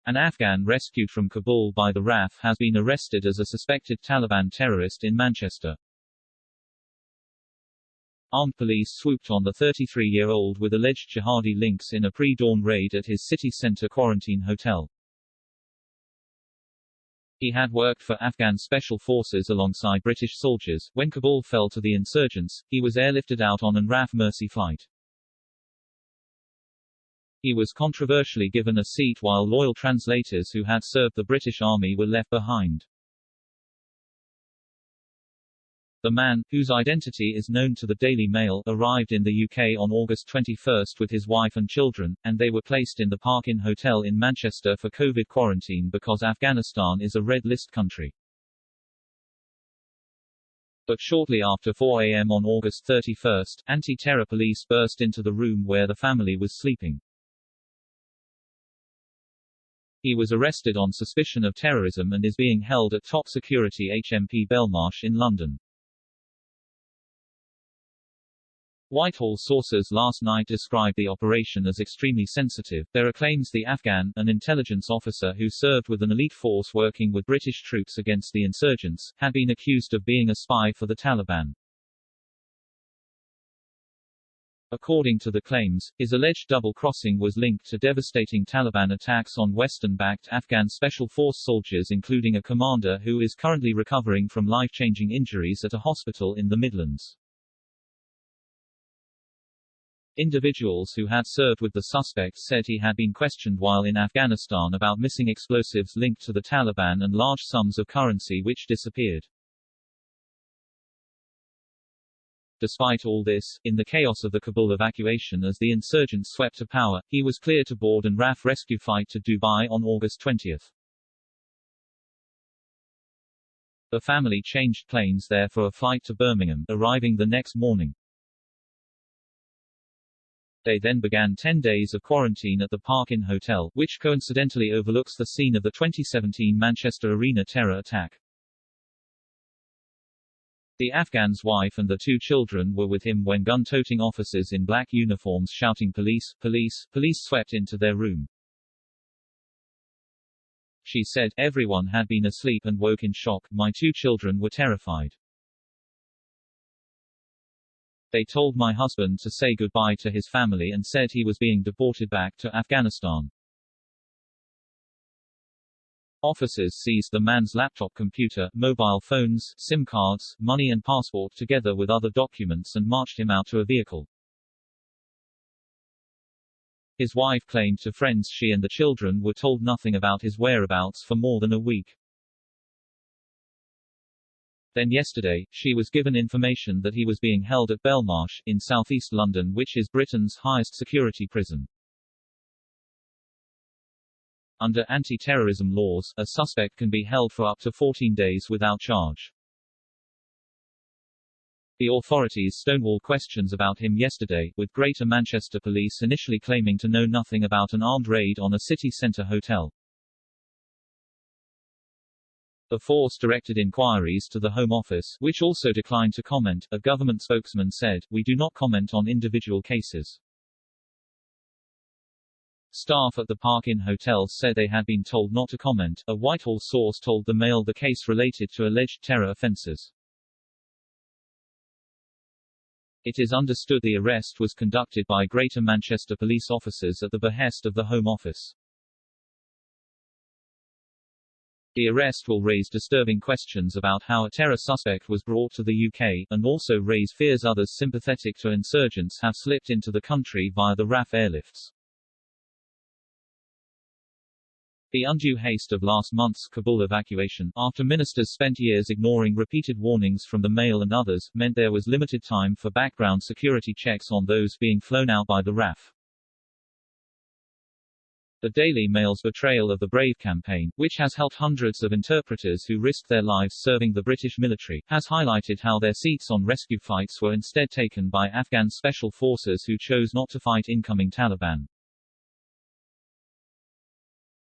An Afghan rescued from Kabul by the RAF has been arrested as a suspected Taliban terrorist in Manchester. Armed police swooped on the 33-year-old with alleged jihadi links in a pre-dawn raid at his city centre quarantine hotel. He had worked for Afghan special forces alongside British soldiers. When Kabul fell to the insurgents, he was airlifted out on an RAF Mercy flight. He was controversially given a seat while loyal translators who had served the British Army were left behind. The man, whose identity is known to the Daily Mail, arrived in the UK on August 21 with his wife and children, and they were placed in the Park Inn Hotel in Manchester for COVID quarantine because Afghanistan is a red list country. But shortly after 4 a.m. on August 31, anti-terror police burst into the room where the family was sleeping. He was arrested on suspicion of terrorism and is being held at top security HMP Belmarsh in London. Whitehall sources last night described the operation as extremely sensitive. There are claims the Afghan, an intelligence officer who served with an elite force working with British troops against the insurgents, had been accused of being a spy for the Taliban. According to the claims, his alleged double-crossing was linked to devastating Taliban attacks on Western-backed Afghan Special Force soldiers, including a commander who is currently recovering from life-changing injuries at a hospital in the Midlands. Individuals who had served with the suspect said he had been questioned while in Afghanistan about missing explosives linked to the Taliban and large sums of currency which disappeared. Despite all this, in the chaos of the Kabul evacuation as the insurgents swept to power, he was cleared to board an RAF rescue flight to Dubai on August 20. The family changed planes there for a flight to Birmingham, arriving the next morning. They then began 10 days of quarantine at the Park Inn Hotel, which coincidentally overlooks the scene of the 2017 Manchester Arena terror attack. The Afghan's wife and the 2 children were with him when gun-toting officers in black uniforms shouting "Police, police, police" swept into their room. She said, "Everyone had been asleep and woke in shock. My 2 children were terrified. They told my husband to say goodbye to his family and said he was being deported back to Afghanistan." Officers seized the man's laptop computer, mobile phones, SIM cards, money and passport together with other documents and marched him out to a vehicle. His wife claimed to friends she and the children were told nothing about his whereabouts for more than a week. Then yesterday, she was given information that he was being held at Belmarsh, in southeast London, which is Britain's highest security prison. Under anti-terrorism laws, a suspect can be held for up to 14 days without charge. The authorities stonewalled questions about him yesterday, with Greater Manchester Police initially claiming to know nothing about an armed raid on a city centre hotel. The force directed inquiries to the Home Office, which also declined to comment. A government spokesman said, "We do not comment on individual cases." Staff at the Park Inn Hotel said they had been told not to comment. A Whitehall source told the Mail the case related to alleged terror offences. It is understood the arrest was conducted by Greater Manchester police officers at the behest of the Home Office. The arrest will raise disturbing questions about how a terror suspect was brought to the UK, and also raise fears others sympathetic to insurgents have slipped into the country via the RAF airlifts. The undue haste of last month's Kabul evacuation, after ministers spent years ignoring repeated warnings from the Mail and others, meant there was limited time for background security checks on those being flown out by the RAF. The Daily Mail's Betrayal of the Brave campaign, which has helped hundreds of interpreters who risked their lives serving the British military, has highlighted how their seats on rescue flights were instead taken by Afghan special forces who chose not to fight incoming Taliban.